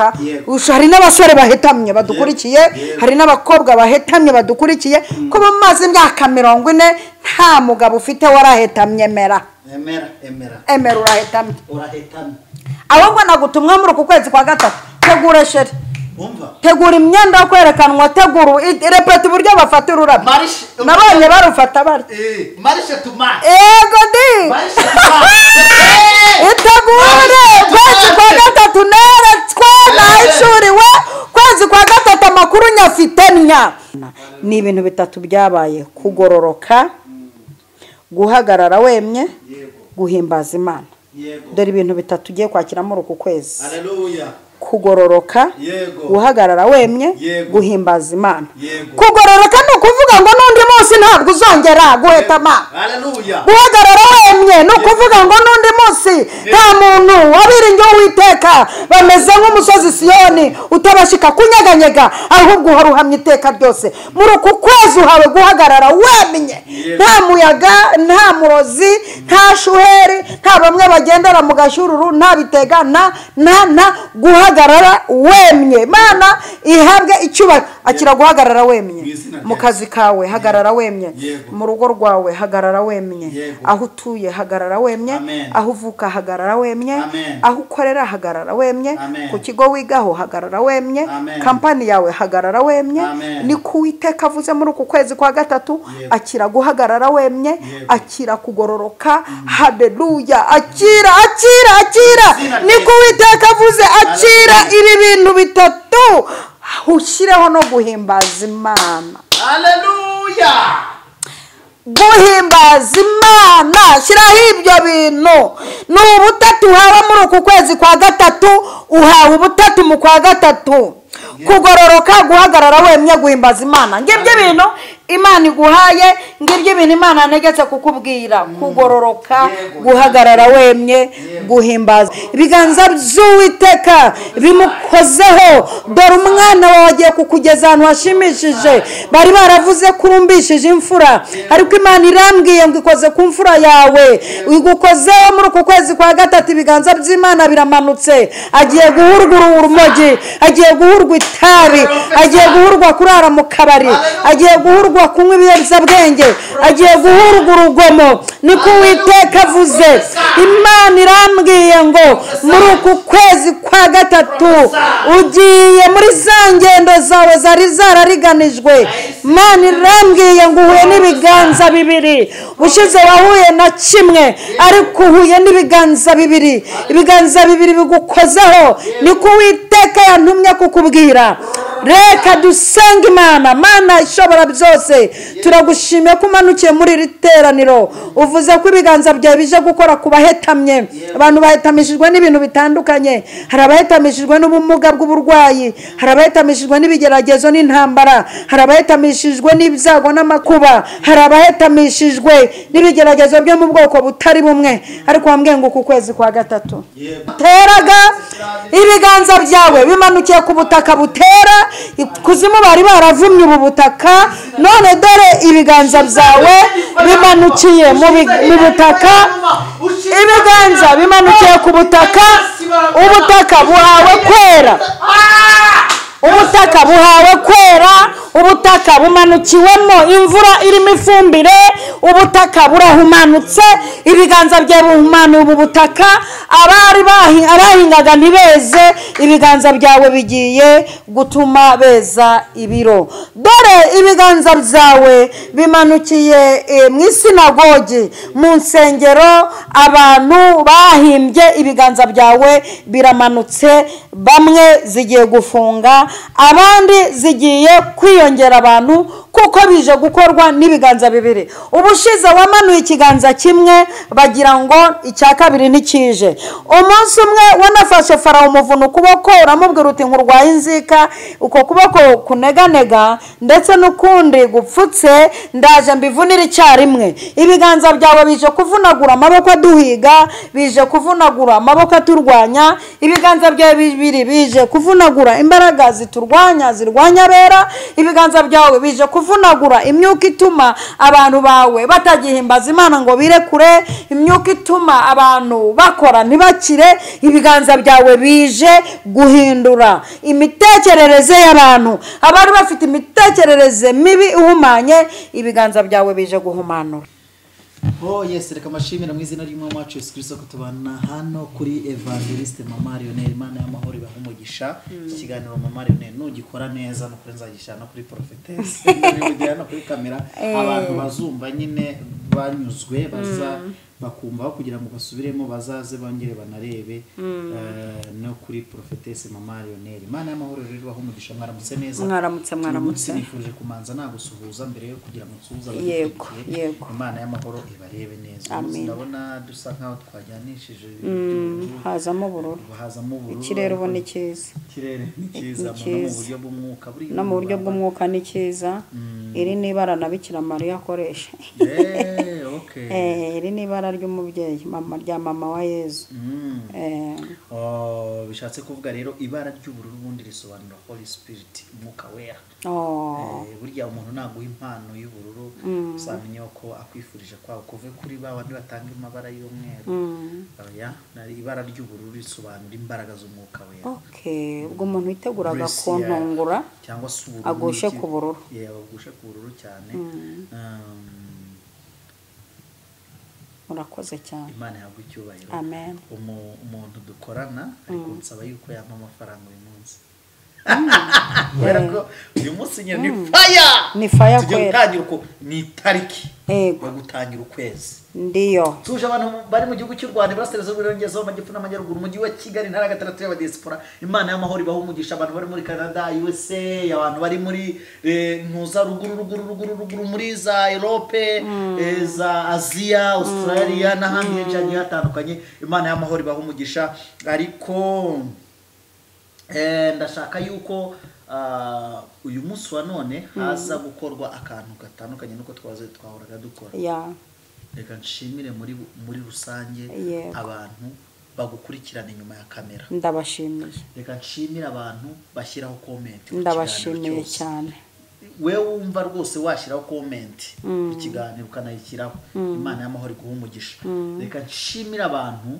guceceka hari n'abasore bahetamye badukurikiye hari n'abakobwa bahetamye badukurikiye ko bamaze imyaka 40 nta mugabo ufite warahetamye emera urahetamye ahubwo nagutumwa muri uku kwezi kwa gatatu tegura sheri tegura imyenda yo kwerekanwa tegura repeta uburyo bafata ururabyo nabonye barufata bari marishe tuma ego di itegure kwezi kwa gatatu neretswe nahishuriwe kwezi kwa gatatu amakuru nyafite nya ni ibintu bitatu byabaye kugororoka guhagarara wemye guhimbaza Imana dore ibintu bitatu ugiye kwakira muri uku kwezi haleluya kugororoka guhagarara wemye guhimbaza Imana kugororoka no kuvuga ngo nundi munsi ntabwo uzongera guhetama haleluya guhagarara wemye no kuvuga ngo nundi munsi nta muntu wabiringiye Uwiteka bameze nk'umusozi Siyoni utabashika kunyeganyega ahubwo uhora uhamye iteka ryose muri uku kwezi uhawe guhagarara wemye nta muyaga nta murozi nta shuheri nta bamwe bagendera mu gashururu nta bitegana na guhagarara wemye Mana ihabwe icyubahiro akira guhagarara wemye mu kazi kawe hagarara wemye mu rugo rwawe hagarara wemye aho utuye hagarara wemye aho uvuka hagarara wemye aho ukorera hagarara wemye ku kigo wigaho hagarara wemye kampani yawe hagarara wemye ni Uwiteka avuze muri uku kwezi kwa gatatu akira guhagarara wemye akira kugororoka haleluya akira ni Uwiteka avuze akira ibi bintu bitatu ushireho no guhimbaza Imana haleluya guhimbaza Imana shiraho ibyo bintu ni ubutatu uhawe muri uku kwezi kwa gatatu uhawe ubutatu mu kwa gatatu kugororoka guhagarara wemye guhimbaza Imana ngibyo bintu Imana iguhaye ngibyo ibintu Imana negetse kukubwira kugororoka guhagarara wemye guhimbaza ibiganza by'Uwiteka bimukozeho dore umwana wawe agiye kukugeza ahantu hashimishije bari baravuze kurumbishije imfura ariko Imana irambwiye ngo ikoze ku mfura yawe igukozeho muri uku kwezi kwa gatatu ibiganza by'Imana biramanutse agiye guhurwa urumogi agiye guhurwa itabi agiye guhurwa kurara mu kabari agiye guhurwa kunywa ibiyobyabwenge agiye guhurwa urugomo niko Uwiteka avuze Imana irambwiye ngo muri uku kwezi kwa gatatu ugiye muri za ngendo zawe zari zarariganijwe Imana irambwiye ngo uhuye n'ibiganza bibiri ushize wahuye na kimwe ariko uhuye n'ibiganza bibiri ibiganza bibiri bigukozeho niko Uwiteka yantumye kukubwira reka dusenge Imana Mana ishobora byose turagushimiye ko umanukiye muri iri teraniro uvuze ko ibiganza byawe bije gukora ku bahetamye abantu bahetamishijwe n'ibintu bitandukanye hari abahetamishijwe n'ubumuga bw'uburwayi hari abahetamishijwe n'ibigeragezo n'intambara hari abahetamishijwe n'ibyago n'amakuba hari abahetamishijwe n'ibigeragezo byo mu bwoko butari bumwe ariko wambwiye ngo ku kwezi kwa gatatu teraga ibiganza byawe bimanukiye ku butaka butera kuzimu bari baravumye ubu butaka none dore ibiganza byawe bimanukiye mu butaka ibiganza bimanukiye ku butaka ubutaka buhawe kwera ubutaka buhawe kwera ubutaka bumanukiwemo imvura irimo ifumbire ubutaka burahumanutse ibiganza bya buhumanuye ubu butaka abahingaga ntibeze ibiganza byawe bigiye gutuma beza ibiro dore ibiganza byawe bimanukiye mu isinagogi mu nsengero abantu bahimbye ibiganza byawe biramanutse bamwe zigiye gufunga abandi zigiye kwiyongera abantu kuko bije gukorwa n'ibiganza bibiri ubushize wamanuye ikiganza kimwe bagira ngo icya kabiri ntikije umunsi umwe wanafashe Farawo umuvuna ukuboko uramubwira uti nkurwaye inzika uko kuboko kuneganega ndetse n'ukundi gupfutse ndaje mbivunira icyarimwe ibiganza byawe bije kuvunagura amaboko aduhiga bije kuvunagura amaboko aturwanya ibiganza byawe bibiri bije kuvunagura imbaraga ziturwanya zirwanya bera ibiganza byawe bije kuvunagura imyuka ituma abantu bawe batagihimbaza Imana ngo birekure, imyuka ituma abantu bakora ntibakire. Ibiganza byawe bije guhindura imitekerereze y'abantu. Abari bafite imitekerereze mibi ihumanye, ibiganza byawe bije guhumanura. Oh yes, reka mashimira mu izina ry'Umwami wacu Yesu Kristo ko tubana hano kuri Evangeliste Mama Lionel. Imana y'amahoro ibahumugisha. Ikiganiro Mama Lionel nugikora neza no kuri nzagisha no kuri prophetess n'ibyo no kuri kamera, abantu bazumva nyine banyuzwe baza bakumva kugira ngo basubiremo bazaze bongere banarebe no kuri prophetess Mama Lionel. Imana y'amahoro rero bahumugisha. Mwaramutse neza? Mwaramutse. Nifuje kumanza nagusuhuza mbere yo kugira ngo nsuhuza Yego. Imana y'amahoro ibarebe neza. Ndabona dusa nkaho twajyanishije hazamo ubururu. Ikirere ubona ni cyiza. Ikirere ni cyiza mu buryo bw'umwuka. No mu buryo bw'umwuka ni cyiza. Iri ni ibara na Bikira Mariya akoresha. Okay. Iri ni ibara ry'umubyeyi rya mama wa Yezu. Bishatse kuvuga rero ibara ry'ubururu ubundi risobanura Holy Spirit, umwuka wera. Burya umuntu naguha impano y'ubururu uzamenye ko akwifurije kwawe kuve kuri bandi batanga amabara y'umweru. Ibara ry'ubururu risobanura imbaraga z'umwuka wera. Okay, ubwo umuntu witeguraga kuntungura cyangwa se ubururu agushe ku bururu. Agushe ku bururu cyane. Murakoze cyane. Imana yagwa icyubahiro. Amen. Umuntu dukorana ariko nsaba yuko yampa amafaranga uyu munsi. Uyu munsi nyine ni fire. Ni fire kwera. Tujye gutangira uko ni tariki yo gutangira ukwezi. Ndiyo. Tuje abantu bari mu gihugu cy'u Rwanda, Burasirazuba, Uburengerazuba, Amajyepfo n'Amajyaruguru, umujyi wa Kigali, Intara ya Gatandatu y'aba diaspora. Imana y'amahoro ibahumugisha. Abantu bari muri Canada, USA, abantu bari muri ntuza ruguru muri za Europe, za Asia, Australia n'ahandi henshi hatandukanye. Imana y'amahoro ibahumugisha. Ariko ndashaka yuko uyu munsi wa none haza gukorwa akantu gatandukanye nuko twahoraga dukora. Reka nshimire muri rusange abantu bagukurikirana inyuma ya kamera. Ndabashimiye. Reka nshimire abantu bashyiraho comment. Ndabashimiye cyane. We wumva rwose washyiraho comment ikiganiro ukanayishyiraho. Imana y'amahoro iguhumugisha. Reka nshimire abantu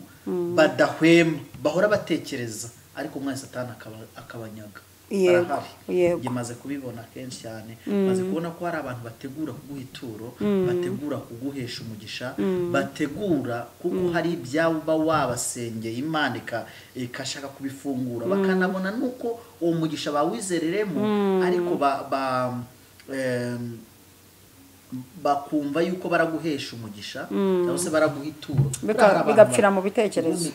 badahwema bahora batekereza ariko umwe Satani akabanyaga. Yego. Maze kubibona kenshi cyane. Maze kubona ko hari abantu bategura kuguha ituro, bategura kuguhesha umugisha, bategura kuko hari ibyaba wabasengeye Imana ikashaka kubifungura bakanabona nuko uwo mugisha bawizereremo ariko bakumva yuko baraguhesha umugisha cyangwa se baraguha ituro bigapfira mu bitekerezo.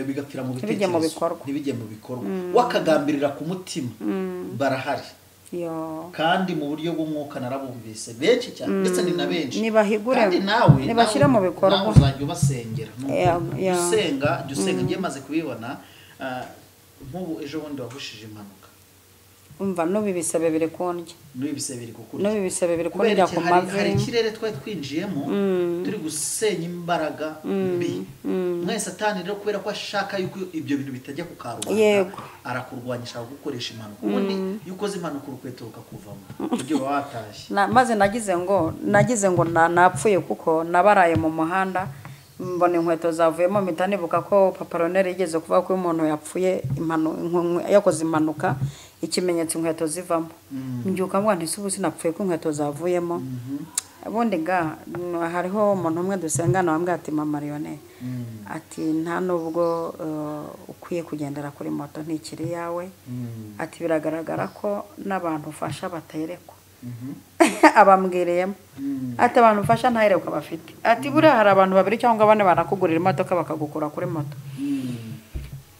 Bigapfira mu bitekerezo ntibijye mu bikorwa. Wakagambirira ku mutima barahari. Kandi mu buryo bw'umwuka narabumvise benshi cyane ndetse ni na benshi. Nibahigure kandi nawe nibashyira mu bikorwa. Uzajya ubasengera. Usenga ngiye maze kubibona nk'ubu ejo bundi wahushije impanuka. Umva no bibisebe biri kondya. No bibisebe biri kondya ku mavi. Hari ikirere twari twinjiyemo turi gusenya imbaraga mbi. Mwese Satani rero kubera ko ashaka yuko ibyo bintu bitajya ku karubanda arakurwanyisha gukoresha impanuka. Ubundi yukoze impanuka urukweto rukakuvamo. Ibyo watashye. Maze nagize ngo napfuye kuko nabaraye mu muhanda. Mbona inkweto zavuyemo mpita nibuka ko Papa Lionel yigeze kuvuga ko umuntu yapfuye yakoze impanuka ikimenyetso inkweto zivamo. Mbyuka mbwa nti subu sinapfuye ko inkweto zavuyemo. Ubundi hariho umuntu umwe dusengana wambwira ati Mama Lionel ati nta nubwo ukwiye kugendera kuri moto ntikiri yawe. Ati biragaragara ko n'abantu ufasha batayerekwa. Abambwiriyemo ati abantu ufasha ntayerekwa bafite. Ati buriya hari abantu babiri cyangwa bane barakugurira imodoka bakagukura kuri moto.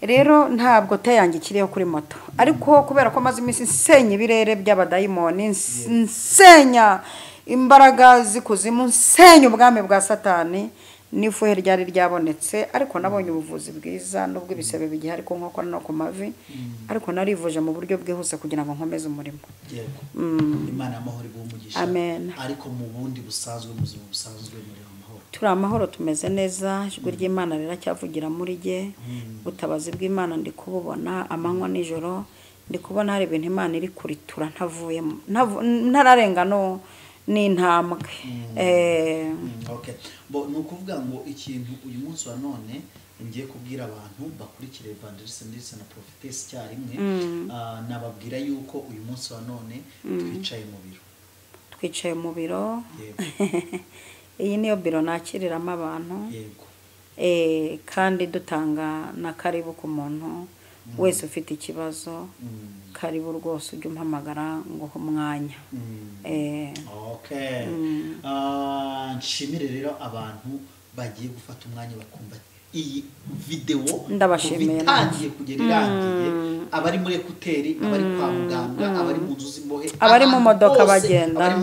Rero ntabwo tayangikiriye kuri moto ariko kubera ko maze iminsi nsenya ibirere by'abadayimoni, nsenya imbaraga zikuzimu, nsenya ubwami bwa Satani, n'ifuhe ryari ryabonetse ariko nabonye ubuvuzi bwiza nubwo ibisebe bigiye ariko nkoko no ku mavi ariko narivuje mu buryo bwihuse kugira ngo nkomeze umurimo. Yego. Imana y'amahoro igumugisha. Amen. Ariko mu bundi busanzwe muzima busanzwe muri amahoro. Turi amahoro tumeze neza. Ijwi ry'Imana riracyavugira muri jye. Butabazi bw'Imana ndi kububona amanywa nijoro. ndi kubona hari ibintu Imana iri kuritura ntavuyemo ntararenga no n'intambwe okay ni ukuvuga ngo ikintu uyu munsi wa none ngiye kubwira abantu bakurikira Evangelist ndetse na Prophetess cyarimwe nababwira yuko uyu munsi wa none twicaye mu biro iyi niyo biro nakiriramo abantu yego kandi dutanga na karibu ku muntu wese ufite ikibazo karibu rwose ujye umpamagara ngo umwanya okay nshimire rero abantu bagiye gufata umwanya bakumva iyi video ndabashimiye bitangiye kugera irangiye abari muri ekuteri abari kwa muganga abari mu nzu z'imbohe abari mu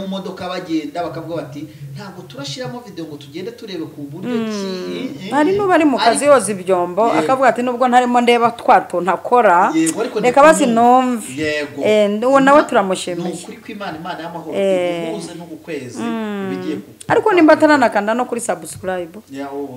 modoka bagenda bakavuga bati ntabwo turashiramo video ngo tugende turebe ku buryo ki harimo bari mu kazi yoza ibyombo akavuga ati nubwo ntarimo ndeba twato ntakora reka basi numve uwo nawe turamushimiye ukuri kw'Imana y'amahoro ibuze no gukwezi bigiye ariko nimba ataranakanda no kuri subscribe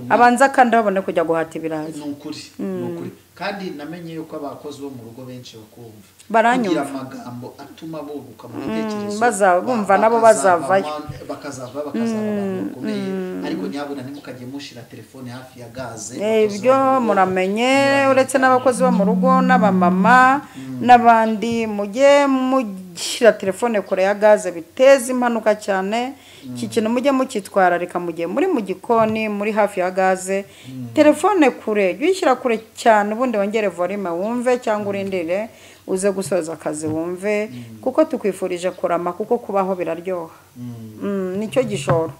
abanza kandi babone kujya guhata ibirayi nukuri kandi namenye yuko abakozi bo mu rugo benshi bakumva baranyumva amagambo atuma buguka mu bitekerezo bazabumva nabo bazavayo bakazava bakomeye ariko nyabuna nimukajye mushira telefone hafi ya gaze ibyo muramenye uretse n'abakozi bo mu rugo n'abamama n'abandi mujye mushira telefone kure ya gaze biteza impanuka cyane iki kintu mujye mukitwara reka mujye muri mu gikoni muri hafi ya gaze telefone kure yishyira kure cyane ubundi wongere volume wumve cyangwa urindire uze gusoza akazi wumve kuko tukwifurije kurama kuko kubaho biraryoha nicyo gishoro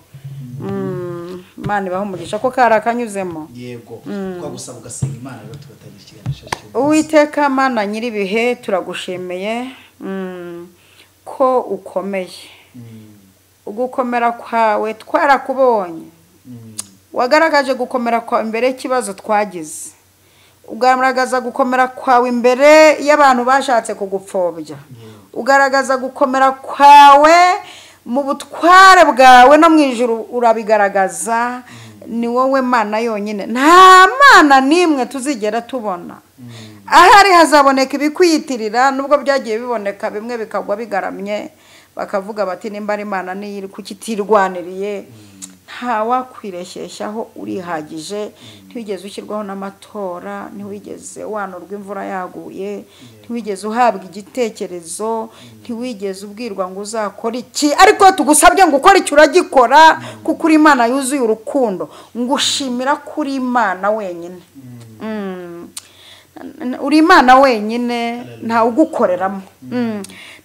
Imana ibaho umugisha ko kari akanyuzemo yego twagusaba ugasenga Imana rero tugatangira ikiganisho Uwiteka Mana nyiribihe turagushimiye ko ukomeye ugukomera kwawe twarakubonye wagaragaje gukomera kwa imbere y'ikibazo twagize ugaragaza gukomera kwawe imbere y'abantu bashatse kugupfobya ugaragaza gukomera kwawe mu butware bwawe no mu ijuru urabigaragaza ni wowe Mana yonyine nta mana nimwe tuzigera tubona ahari hazaboneka ibikwiyitirira nubwo byagiye biboneka bimwe bikagwa bigaramye bakavuga bati nimba ari Imana niyiri kukitirwaniriye nta wakwireshyeshyaho urihagije ntiwigeze ushyirwaho n'amatora ntiwigeze wanurwa imvura yaguye ntiwigeze uhabwa igitekerezo ntiwigeze ubwirwa ngo uzakora iki ariko tugusabye ngo ukore icyo uragikora kuko uri Imana yuzuye urukundo ngushimira kuri Imana wenyine uri Imana wenyine nta ugukoreramo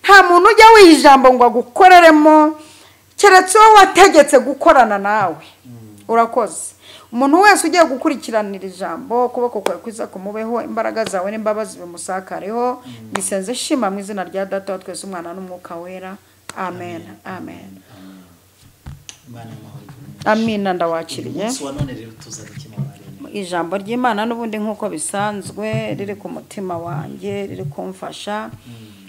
nta muntu ujya wijambo ngo agukoreremo keretse wowe wategetse gukorana nawe urakoze umuntu wese ugiye gukurikiranira ijambo ukuboko kwawe kwiza kumubeho imbaraga zawe n'imbabazi bimusakareho bisenze shima mu izina rya Data wa twese Umwana n'Umwuka wera amen amen amina ndawakiriye ijambo ry'Imana n'ubundi nk'uko bisanzwe riri ku mutima wanjye riri kumfasha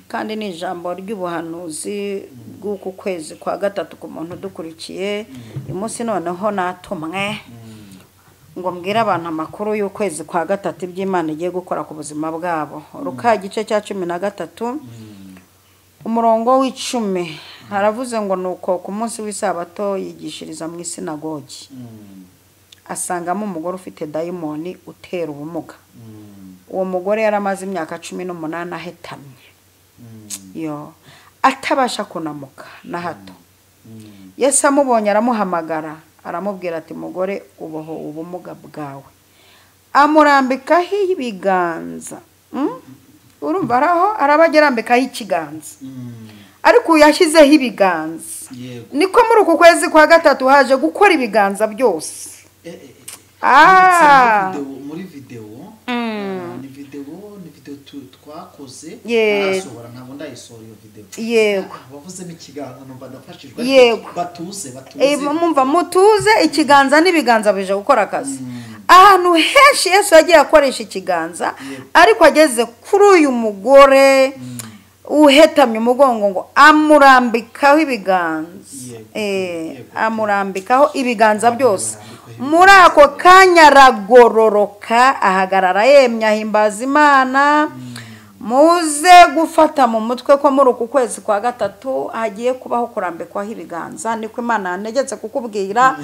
kandi ni ijambo ry'ubuhanuzi bw'uku kwezi kwa gatatu ku muntu dukurikiye umunsi noneho natumwe ngo mbwire abantu amakuru y'ukwezi kwa gatatu iby'Imana igiye gukora ku buzima bwabo Luka igice cya 13 umurongo w'10 haravuze ngo nuko ku munsi w'isabato yigishiriza mu isinagogi asangamo umugore ufite dayimoni utera ubumuga uwo mugore yaramaze imyaka 18 ahetamye yo atabasha kunamuka na hato Yesu amubonye aramuhamagara aramubwira ati mugore uboho ubumuga bwawe amurambikaho ibiganza urumva araho arabagerambikaho ikiganza ariko yashyizeho ibiganza niko muri uku kwezi kwa gatatu haje gukora ibiganza byose muri video twakoze arasohora ntabwo ndayisohora iyo video yego bavuzemo ikiganza numva ndafashijwe batuze mumva mutuze ikiganza n'ibiganza bije gukora akazi ahantu henshi Yesu yagiye akoresha ikiganza ariko ageze kuri uyu mugore uhetamye umugongo ngo amurambikaho ibiganza amurambikaho ibiganza byose muri ako kanya aragororoka ahagarara yemye ahimbaza Imana muze gufata mu mutwe ko muri uku kwezi kwa gatatu hagiye kubaho kurambikwaho ibiganza. Niko Imana yantegetse kukubwira.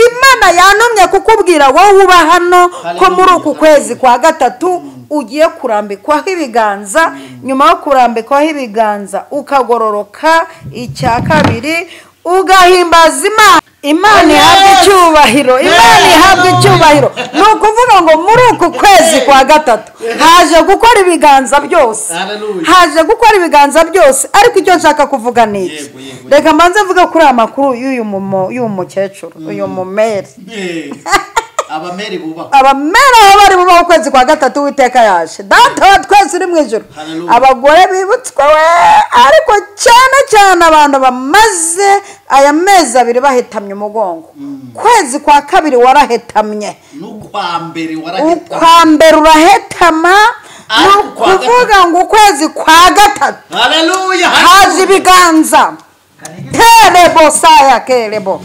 Imana yantumye kukubwira wowe uba hano ko muri uku kwezi kwa gatatu ugiye kurambikwaho ibiganza. Nyuma yo kurambikwaho ibiganza ukagororoka, icya kabiri ugahimbaza Imana ihabwa icyubahiro. Imana ihabwa icyubahiro. Ni ukuvuga ngo muri uku kwezi kwa gatatu haje gukora ibiganza byose. Haje gukora ibiganza byose. Ariko icyo nshaka kuvuga ni iki? Reka mbanze mvuga kuri amakuru y'uyu mukecuru, uyu mumeri. Abameri bubaho. Abameri aho bari bubaho kwezi kwa gatatu Uwiteka yaje. Data wa twese uri mu ijuru. Abagore bibutswe we, ariko cyane abantu bamaze aya mezi 2 bahetamye umugongo. Kwezi kwa kabiri warahetamye. Ukwa mbere urahetama. Nukuvuga ngo ukwezi kwa gatatu. Haleluya. Haje ibiganza. Kelebo saya kelebo.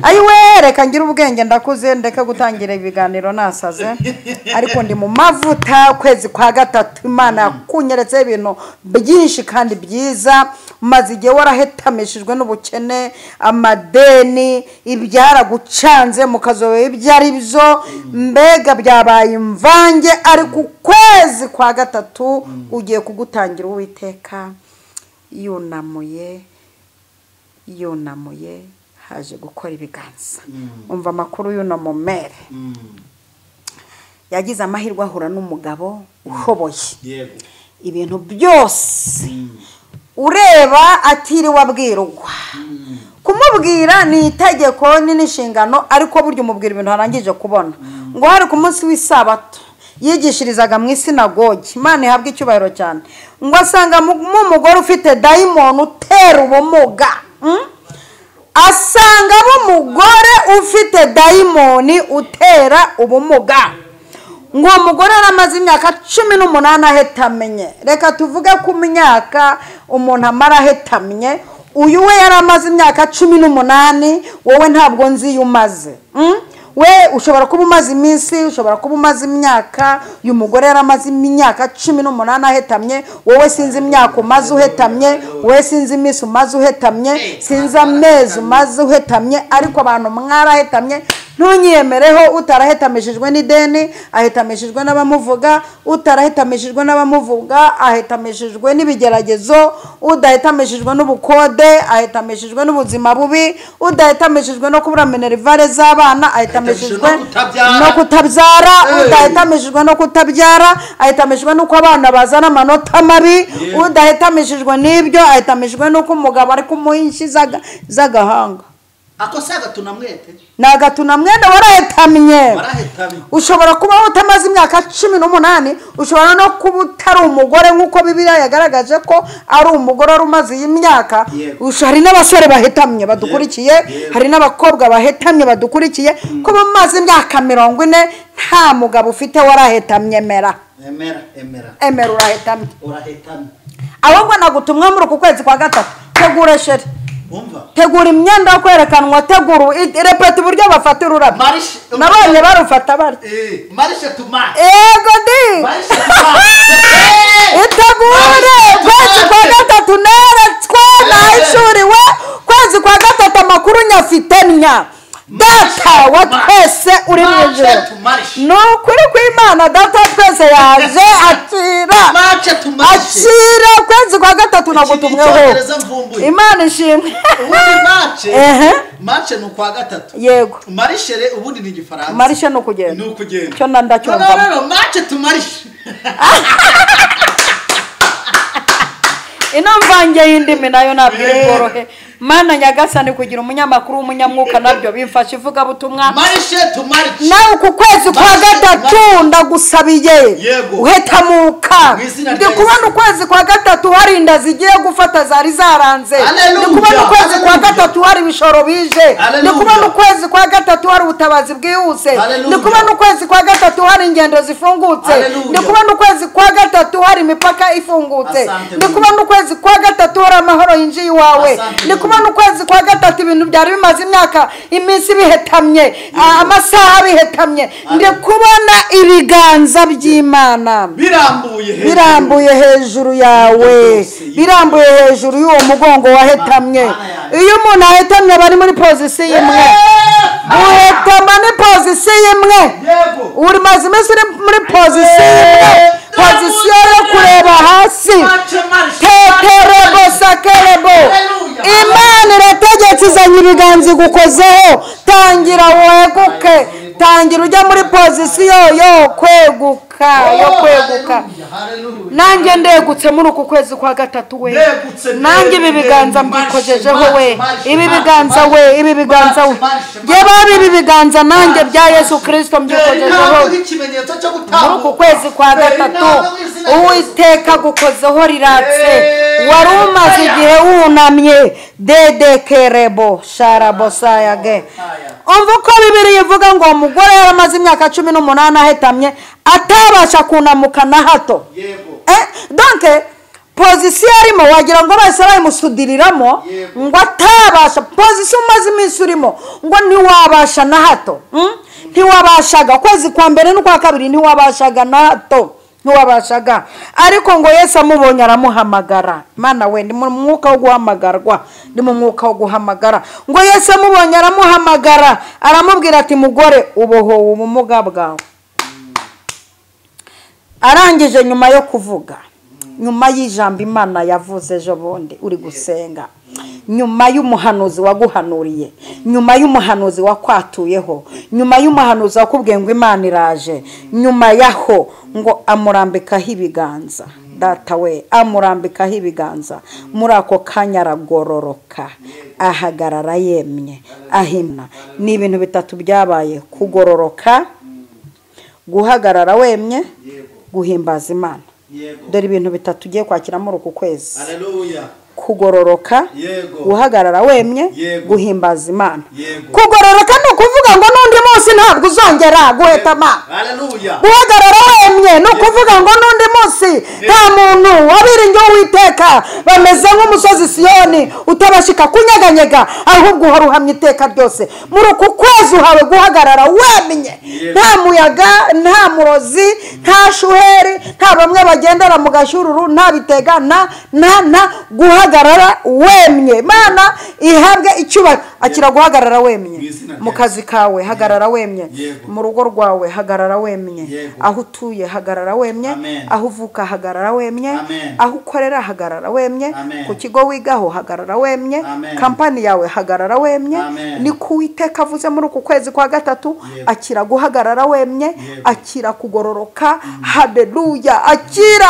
Ayiwe reka ngira ubwenge ndakuze ndeka gutangira ibiganiro nasaze. Ariko ndi mu mavuta kwezi kwa gatatu Imana yakunyeretse ibintu byinshi kandi byiza. Maze igihe warahetamishijwe n'ubukene, amadeni, ibyara gucanze mukazobe ibyari byo, mbega byabaye imvange. Ariko kwezi kwa gatatu ugiye kugutangira Uwiteka yunamuye haje gukora ibiganza. Umva amakuru y'uno mumere. Yagize amahirwe ahura n'umugabo ushoboye ibintu byose, ureba atiriwe abwirwa. Kumubwira ni itegeko n'inshingano, ariko buryo umubwira ibintu harangije kubona. Ngo hari ku munsi w'isabato yigishirizaga mu isinagogi. Imana ihabwa icyubahiro cyane. Ngo asanga mu mugore ufite dayimoni utera ubumuga. Asanga umugore ufite dayimoni utera ubumuga. Ngo umugore aramaze imyaka 18 ahetamenye. Reka tuvuge ku myaka umuntu amara ahetamye. Uyu we yaramaze imyaka 18, wowe ntabwo nzi yumaze. We ushobora kuba umaze iminsi, ushobora kuba umaze imyaka. Uyu mugore yaramaze imyaka 18 ahetamye. Wowe sinzi imyaka umaze uhetamye, wowe sinzi iminsi umaze uhetamye, sinzi amezi umaze uhetamye. Ariko abantu mwarahetamye. Ntunyemereho utarahetamishijwe n'ideni, ahetamishijwe n'abamuvuga. Utarahetamishijwe n'abamuvuga ahetamishijwe n'ibigeragezo. Udahetamishijwe n'ubukode ahetamishijwe n'ubuzima bubi. Udahetamishijwe no kubura minerivare z'abana ahetamishijwe no kutabyara. Udahetamishijwe no kutabyara ahetamishijwe nuko abana bazana amanota mabi. Udahetamishijwe n'ibyo ahetamishijwe nuko umugabo ari kumuhinshi z'agahanga. Ako saga tunamwete. Naga tunamwenda warahetamye. Ushobora kuba utamaze imyaka 18, ushobora no kuba utari umugore nkuko Bibiliya yagaragaje ko ari umugore rumaze imyaka. Hari n'abasore bahetamye badukurikiye, hari n'abakobwa bahetamye badukurikiye ko bamaze imyaka 40 nta mugabo ufite warahetamye. Emera urahetamye. Ahubwo nagutumwa muri uku kwezi kwa gatatu. Tegure sheri. Tegura imyenda yo kwerekanwa. Tegura repeta uburyo bafata ururabyo. Nabonye barufata bari. Marisha tuma. Godi. Itegure kwezi kwa gatatu neretswe nahishuriwe. Kwezi kwa gatatu amakuru nyafitenya. Data wa twese uri mu ijuru. Nukuri kw'Imana data twese yaje akira kwezi kwa gatatu nagutumweho. Imana ishimwe. Marche no kwa gatatu. Yego. Marishere ubundi ni Gifaransa. Marishe no kugenda. Cyo ndacyumva. Marche tu marishe. Ino mvange y'indimi nayo nabwire borohe. Mana nyagasani kugira umunyamakuru w'umunyamwuka nabyo bimfasha ivuga butumwa. Marishe tu marishe. Nawe ku kwezi kwa gatatu ndagusabiye. Uhetamuka. Ndi kubona ukwezi kwa gatatu hari inda zigiye gufata zari zaranze. Ndi kubona ukwezi kwa gatatu hari bishoro bije. Ndi kubona ukwezi kwa gatatu hari ubutabazi bwihuse. Ndi kubona ukwezi kwa gatatu hari ingendo zifungutse. Ndi kubona ukwezi kwa gatatu hari imipaka ifungutse. Ndi kubona ukwezi kwa gatatu hari amahoro yinjiye iwawe. Ndi kubona kubona ukwezi kwa gatatu ibintu byari bimaze imyaka iminsi bihetamye amasaha bihetamye ndi kubona ibiganza by'Imana birambuye hejuru yawe birambuye hejuru y'uwo mugongo wahetamye iyo umuntu ahetamye bari muri pozisiyo imwe guhetama ni pozisiyo imwe uri maze iminsi uri muri pozisiyo imwe pozisiyo yo kureba hasi tekerebo sakerebo Imana irategetse izanye ibiganza igukozeho tangira weguke tangira ujya muri pozisiyo yo kweguka nanjye ndegutse muri uku kwezi kwa gatatu we nanjye ibi biganza mbikojejeho we ibi biganza we ibi biganza nanjye bya Yesu Kristo mbikojejeho muri uku kwezi kwa gatatu Uwiteka gukozeho riratse wari umaze igihe wunamye dedekerebo sharabosayage umva ko Bibiliya ivuga ngo umugore yaramaze imyaka 18 ahetamye atabasha kunamuka na hato donc pozisiyo arimo wagira ngo bose bayimusudiriramo ngo atabasha pozisiyo umaze iminsi urimo ngo ntiwabasha na hato ntiwabashaga kwezi kwa mbere n'ukwa kabiri ntiwabashaga na hato ntiwabashaga ariko ngo Yesu amubonye aramuhamagara Mana we ndi mu mwuka wo guhamagarwa ndi mu mwuka wo guhamagara ngo Yesu amubonye aramuhamagara aramubwira ati mugore ubohowe ubumuga bwawe arangije nyuma yo kuvuga nyuma y'ijambo Imana yavuze ejo bundi uri gusenga nyuma y'umuhanuzi waguhanuriye nyuma y'umuhanuzi wakwatuyeho nyuma y'umuhanuzi wakubwiye ngo Imana iraje nyuma yaho ngo amurambikaho ibiganza data we amurambikaho ibiganza muri ako kanya aragororoka ahagarara yemye ahimna ni ibintu bitatu byabaye kugororoka guhagarara wemye guhimbaza Imana dore ibintu bitatu ugiye kwakira muri uku kwezi kugororoka guhagarara wemye guhimbaza Imana kugororoka ni ukuvuga ngo n'undi munsi ntabwo uzongera guhetama guhagarara wemye ni ukuvuga ngo n'undi munsi nta muntu wabiringiye Uwiteka bameze nk'umusozi Siyoni utabashika kunyeganyega ahubwo uhora uhamye iteka ryose muri uku kwezi uhawe guhagarara wemye nta muyaga nta murozi nta shuheri nta bamwe bagendera mu gashururu nta bitega na guhagarara wemye Mana ihabwe icyubahiro akira guhagarara wemye mu kazi kawe hagarara wemye mu rugo rwawe hagarara wemye aho utuye hagarara wemye aho uvuka hagarara wemye aho ukorera hagarara wemye ku kigo wigaho hagarara wemye kampani yawe hagarara wemye ni ku Uwiteka avuze muri uku kwezi kwa gatatu akira guhagarara wemye akira kugororoka haleluya akira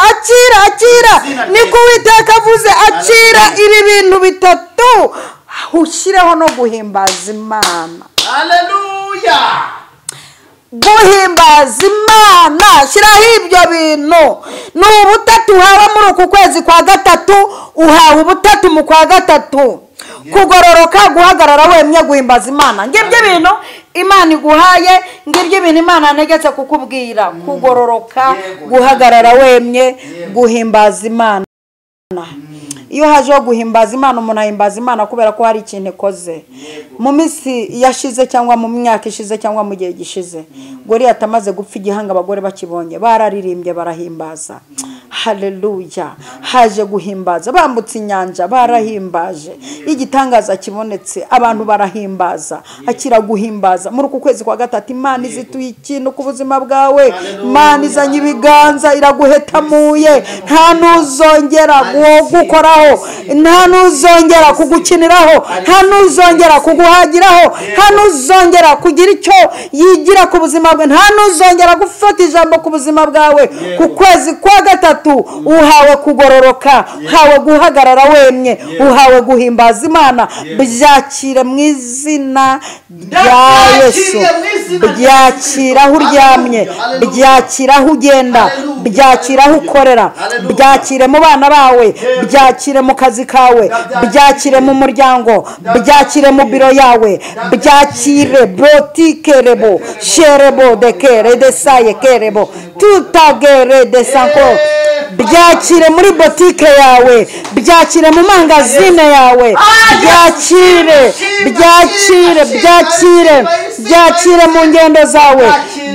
ni ku Uwiteka avuze akira ibi bintu bitatu ushireho no guhimbaza Imana haleluya guhimbaza Imana shiraho ibyo bintu ni ubutatu uhawe muri uku kwezi kwa gatatu uhawe ubutatu mu kwa gatatu kugororoka guhagarara wemye guhimbaza Imana ngibyo bintu Imana iguhaye ngibyo bintu Imana negetse kukubwira kugororoka guhagarara wemye guhimbaza Imana iyo haje guhimbaza Imana umuntu ahimbaza Imana kubera ko hari ikintu ikoze mu minsi yashize cyangwa mu myaka ishize cyangwa mu gihe gishize Goliath amaze gupfa igihanga abagore bakibonye bararirimbye barahimbaza haleluya haje guhimbaza bambutse inyanja barahimbaje igitangaza kibonetse abantu barahimbaza akira guhimbaza muri uku kwezi kwa gatatu Imana izituye ikintu ku buzima bwawe Imana izanye ibiganza iraguhetamuye nta nuzongera gukoraho nta nuzongera kugukiniraho nta nuzongera kuguhagiraho nta nuzongera kugira icyo yigira ku buzima bwawe nta nuzongera gufata ijambo ku buzima bwawe ku kwezi kwa gatatu uhawe kugororoka uhawe guhagarara wemye uhawe guhimbaza Imana byakire mu izina rya Yesu byakira aho uryamye byakira aho ugenda byakira aho ukorera byakire mu bana bawe byakire mu kazi kawe byakire mu muryango byakire mu biro yawe byakire botike rebo sherebo de kere de saye kerebo tutagere de sanko byakire muri botike yawe, byakire mu mangazine yawe, byakire byakire byakire byakire mu ngendo zawe,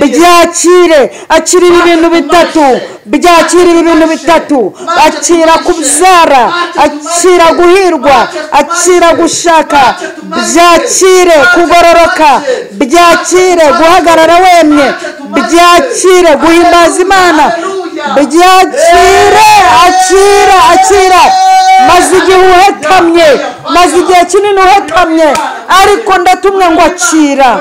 byakire. Akira ibi bintu bitatu, byakira ibi bintu bitatu. Akira kubyara, akira guhirwa, akira gushaka, byakire kugororoka, byakire guhagarara wemye, byakire guhimbaza Imana, byakire. Akira maze igihe uhetamye, maze igihe kinini uhetamye, ariko ndatumwe ngo akira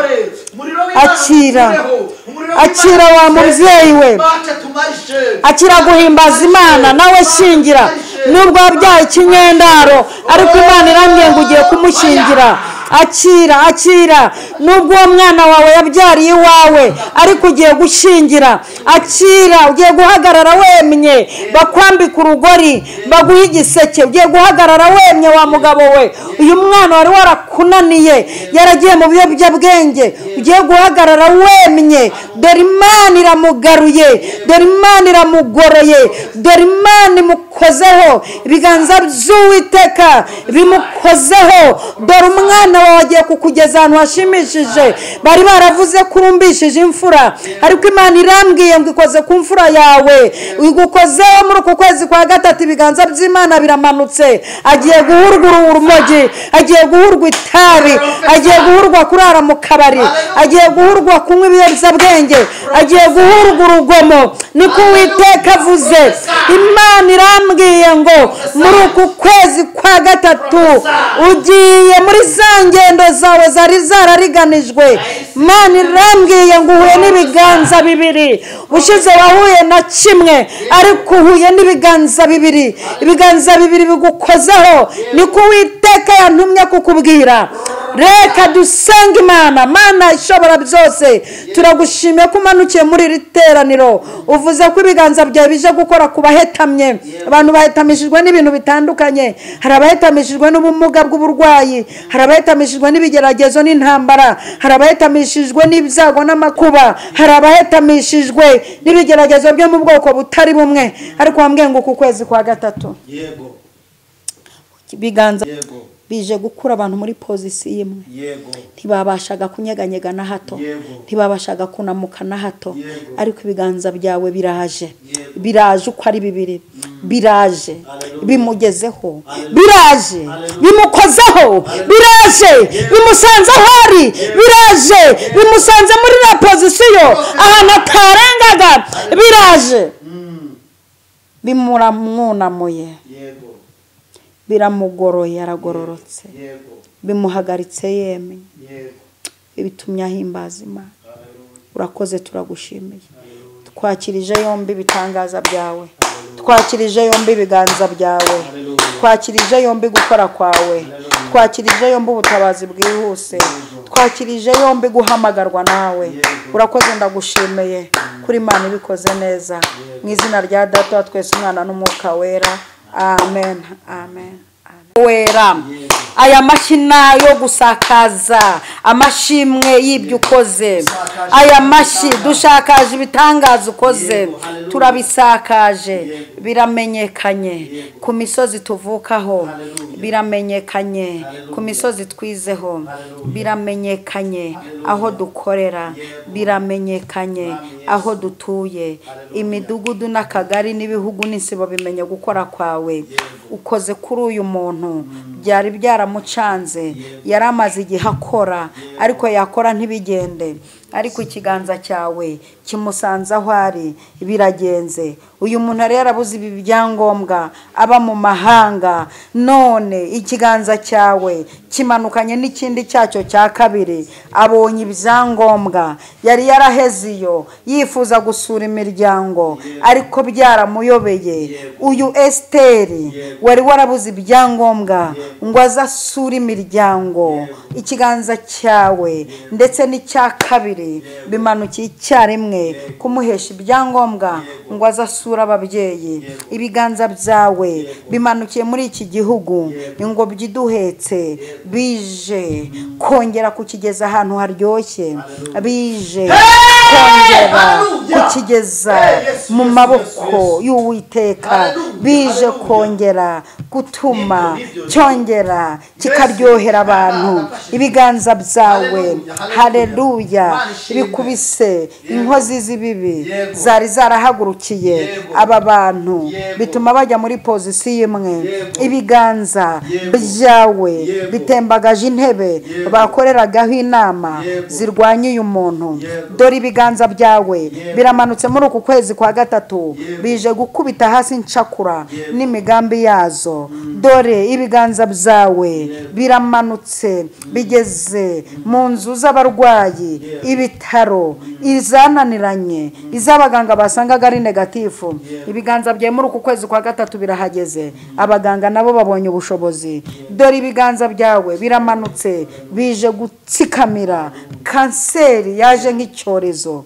wa mubyeyi we, akira guhimbaza Imana. Nawe shingira, nubwo wabyaye ikinyendaro ariko Imana irambwiye ngo ugiye kumushingira. Akira nubwo uwo mwana wawe yabyariye iwawe ariko ugiye gushingira. Akira, ugiye guhagarara wemye, bakwambika urugori, baguha igiseke, ugiye guhagarara wemye wa mugabo we. Uyu mwana wari warakunaniye, yaragiye mu biyobyabwenge, ugiye guhagarara wemye. Dore Imana iramugaruye, dore Imana iramugoroye, dore Imana imukozeho, ibiganza by'Uwiteka bimukozeho. Dore umwana wawe agiye kukugeza ahantu hashimishije. Bari baravuze ko urumbishije imfura, ariko Imana irambwiye ngo ikoze ku mfura yawe, igukozeho muri uku kwezi kwa gatatu. Ibiganza by'Imana biramanutse. Agiye guhurwa urumogi, agiye guhurwa itabi, agiye guhurwa kurara mu kabari, agiye guhurwa kunywa ibiyobyabwenge, agiye guhurwa urugomo. Niko Uwiteka avuze. Imana irambwiye ngo muri uku kwezi kwa gatatu ugiye muri za ngendo zawe zari zarariganijwe. Imana irambwiye ngo uhuye n'ibiganza bibiri. Ushize wahuye na kimwe, ariko uhuye n'ibiganza bibiri. Ibiganza bibiri bigukozeho. Niko Uwiteka yantumye kukubwira. Reka dusenge Imana. Mana ishobora byose, turagushimiye ko umanukiye muri iri teraniro. Uvuze ko ibiganza byawe bije gukora ku bahetamye. Abantu bahetamishijwe n'ibintu bitandukanye. Hari abahetamishijwe n'ubumuga bw'uburwayi, hari abahetamishijwe n'ibigeragezo n'intambara, hari abahetamishijwe n'ibyago n'amakuba, hari abahetamishijwe n'ibigeragezo byo mu bwoko butari bumwe. Ariko wambwiye ngo ku kwezi kwa gatatu ibiganza bije gukura abantu muri pozisiyo imwe. Ntibabashaga kunyeganyega na hato, ntibabashaga kunamuka na hato, ariko ibiganza byawe biraje uko ari bibiri. Biraje bimugezeho, biraje bimukozeho, biraje bimusanze aho ari, biraje bimusanze muri na pozisiyo ahantu atarengaga, biraje bimuramwunamuye, biramugoroye, aragororotse, bimuhagaritse yemye, bitumye ahimbaza Imana. Urakoze, turagushimiye. Twakirije yombi ibitangaza byawe, twakirije yombi ibiganza byawe, twakirije yombi gukora kwawe, twakirije yombi ubutabazi bwihuse, twakirije yombi guhamagarwa nawe. Urakoze, ndagushimiye kuri Imana ibikoze neza. Mu izina rya Data, twese, Umwana n'Umwuka Wera. Amen. Amen. Wera, aya mashina yo gusakaza amashimwe y'ibyo ukoze, aya mashi dushakaje ibitangaza ukoze, turabisakaje, biramenyekanye ku misozi tuvukaho, biramenyekanye ku misozi twizeho, biramenyekanye aho dukorera, biramenyekanye aho dutuye, imidugudu n'akagari n'ibihugu n'insibo bimenye gukora kwawe. Ukoze kuri uyu muntu byari byaramucanze, yaramaze igihe akora, ariko yakora ntibigende, ariko ikiganza cyawe kimusanze aho ari, biragenze. Uyu muntu ari yarabuze ibi byangombwa, aba mu mahanga, none ikiganza cyawe kimanukanye n'ikindi cyacyo cya kabiri, abonye ibyangombwa. Yari yaraheze iyo yifuza gusura imiryango, ariko byaramuyobeye. Uyu Esteri wari warabuze ibyangombwa ngo azasure imiryango, ikiganza cyawe byawe ndetse n'icya kabiri bimanukiye icyarimwe kumuhesha ibyangombwa ngo aze asura ababyeyi. Ibiganza byawe bimanukiye muri iki gihugu, ingobyi iduhetse bije kongera kukigeza ahantu haryoshye, bije kongera kukigeza mu maboko y'Uwiteka, bije kongera gutuma cyongera kikaryohera abantu. Ibiganza byawe haleluya bikubise inkozi z'ibibi zari zarahagurukiye aba bantu, bituma bajya muri pozisiyo imwe. Ibiganza byawe bitembagaje intebe bakoreragaho inama zirwanya uyu muntu. Dore ibiganza byawe biramanutse muri uku kwezi kwa gatatu, bije gukubita hasi incakura n'imigambi yazo. Dore ibiganza byawe biramanutse bigeze mu nzu z'abarwayi, ibitaro, izananiranye, iz'abaganga basangaga ari negatifu. Ibiganza byawe muri uku kwezi kwa gatatu birahageze, abaganga nabo babonye ubushobozi. Dore ibiganza byawe biramanutse bije gutsikamira kanseri yaje nk'icyorezo,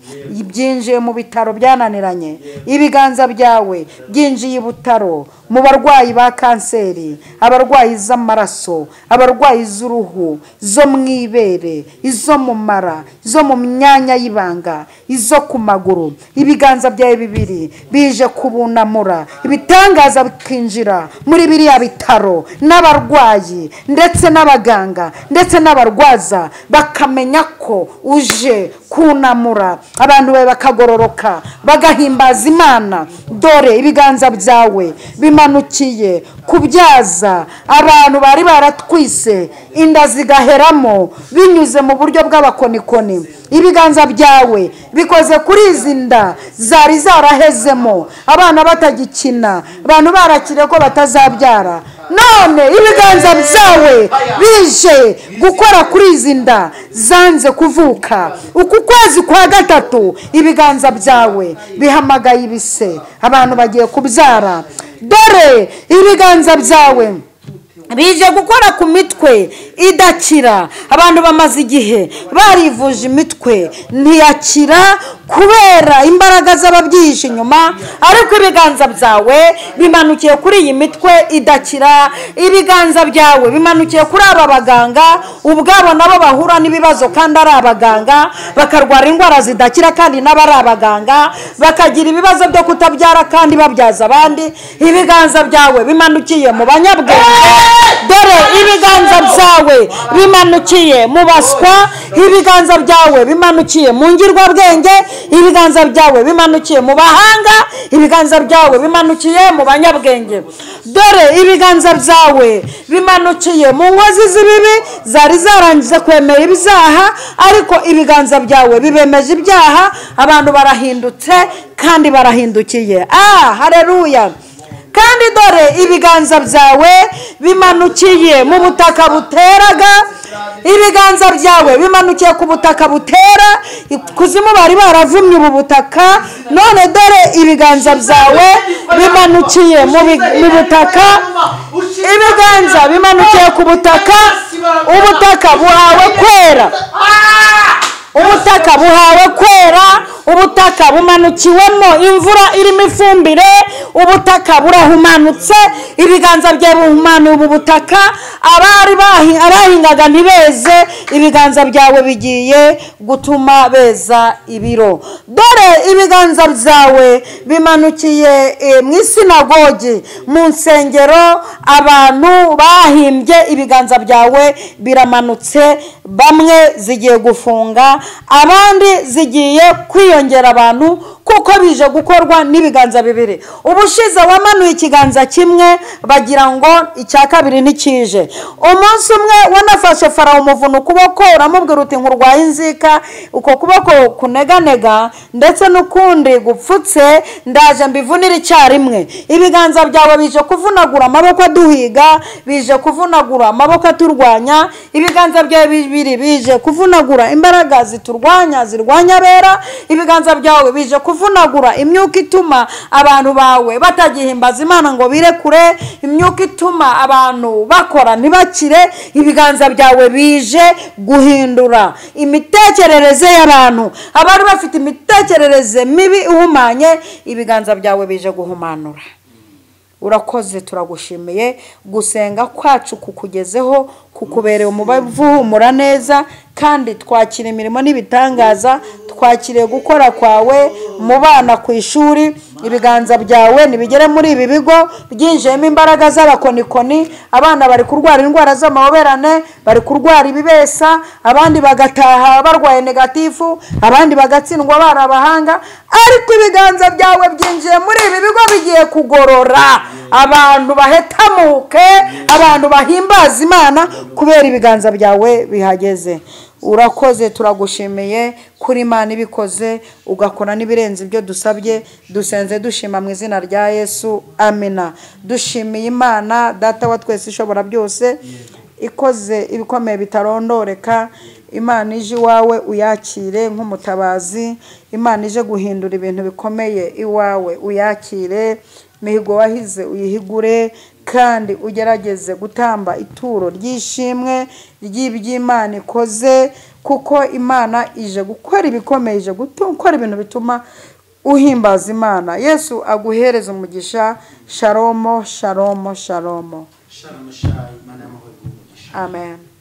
byinjiye mu bitaro byananiranye. Ibiganza byawe byinjiye ibutaro mu barwayi ba kanseri, abarwayi z'amaraso, abarwayi z'uruhu, zo mu ibere, izo mu mara, zo mu myanya y'ibanga, izo ku maguru. Ibiganza byawe bibiri bije kubunamura, ibitangaza bikinjira muri biriya bitaro, n'abarwayi ndetse n'abaganga ndetse n'abarwaza bakamenya ko uje kunamura abantu bawe, bakagororoka bagahimbaza Imana. Dore ibiganza byawe bimanukiye kubyaza abantu bari baratwise inda zigaheramo binyuze mu buryo bw'abakonikoni. Ibiganza byawe bikoze kuri izi nda zari zarahezemo, abana batagikina, abantu barakire ko batazabyara. None ibiganza byawe bije gukora kuri izi nda zanze kuvuka. Uku kwezi kwa gatatu ibiganza byawe bihamagaye ibise, abantu bagiye kubyara. Dore ibiganza byawe bije gukora ku mitwe idakira. Abantu bamaze igihe barivuje imitwe ntiyakira kubera imbaraga z'ababyihishe inyuma, ariko ibiganza byawe bimanukiye kuri iyi mitwe idakira. Ibiganza byawe bimanukiye kuri aba baganga ubwabo nabo bahura n'ibibazo kandi ari abaganga, bakarwara indwara zidakira kandi nabo ari abaganga, bakagira ibibazo byo kutabyara kandi babyaza abandi. Ibiganza byawe bimanukiye mu banyabwenge. Dore ibiganza byawe bimanukiye mu baswa, ibiganza byawe bimanukiye mu ngirwabwenge, ibiganza byawe bimanukiye mu bahanga, ibiganza byawe bimanukiye mu banyabwenge. Dore ibiganza byawe bimanukiye mu nkozi z'ibibi zari zarangiza kwemera ibyaha, ariko ibiganza byawe bibemeje ibyaha. Abantu barahindutse kandi barahindukiye. Haleluya. Kandi dore ibiganza byawe bimanukiye mu butaka buteraga. Ibiganza byawe bimanukiye ku butaka butera, kuzimu bari baravumye ubu butaka. None dore ibiganza byawe bimanukiye mu butaka. Ibiganza bimanukiye ku butaka, ubutaka buhawe kwera. Ubutaka buhawe kwera, ubutaka bumanukiwemo imvura irimo ifumbire, ubutaka burahumanutse. Ibiganza byawe bihumanuye ubu butaka, abahingaga ntibeze, ibiganza byawe bigiye gutuma beza ibiro. Dore ibiganza byawe bimanukiye mu isinagogi, mu nsengero abantu bahimbye. Ibiganza byawe biramanutse, bamwe zigiye gufunga, abandi zigiye kwiyongera abantu, kuko bije gukorwa n'ibiganza bibiri. Ubushize wamanuye ikiganza kimwe bagira ngo icya kabiri ntikije. Umunsi umwe wanafashe Farawo umuvuna ukuboko, uramubwira uti nkurwaye inzika, uko kuboko kuneganega ndetse n'ukundi gupfutse, ndaje mbivunira icyarimwe. Ibiganza byawe bije kuvunagura amaboko aduhiga, bije kuvunagura amaboko aturwanya. Ibiganza byawe bibiri bije kuvunagura imbaraga ziturwanya, zirwanya abera. Ibiganza byawe bije kuvunagura imyuka ituma abantu bawe batagihimbaza Imana ngo birekure, imyuka ituma abantu bakora ntibakire. Ibiganza byawe bije guhindura imitekerereze y'abantu. Abari bafite imitekerereze mibi ihumanye, ibiganza byawe bije guhumanura. Urakoze, turagushimiye. Gusenga kwacu kukugezeho, kukubereye umubavu humura neza, kandi twakira imirimo n'ibitangaza, twakiriye gukora kwawe mu bana ku ishuri. Ibiganza byawe nibigere muri ibi bigo byinjiyemo imbaraga z'abakonikoni. Abana bari kurwara indwara z'amahoberane, bari kurwara ibibesa, abandi bagataha barwaye negatifu, abandi bagatsindwa bari abahanga. Ariko ibiganza byawe byinjiye muri ibi bigo bigiye kugorora abantu, bahetamuke, abantu bahimbaza Imana kubera ibiganza byawe bihageze. Urakoze, turagushimiye kuri Imana ibikoze, ugakora n'ibirenze ibyo dusabye. Dusenze dushima mu izina rya Yesu, amina. Dushimiye Imana Data wa twese ishobora byose, ikoze ibikomeye bitarondoreka. Imana ije iwawe uyakire nk'umutabazi. Imana ije guhindura ibintu bikomeye iwawe uyakire. Mihigo wahize uyihigure, kandi ugerageze gutamba ituro ry'ishimwe ry'iby'Imana ikoze, kuko Imana ije gukora ibikomeye, ije gukora ibintu bituma uhimbaza Imana. Yesu aguhereze umugisha. Shalomo, shalomo, shalomo. Shalom, Imana y'amahoro. Amen.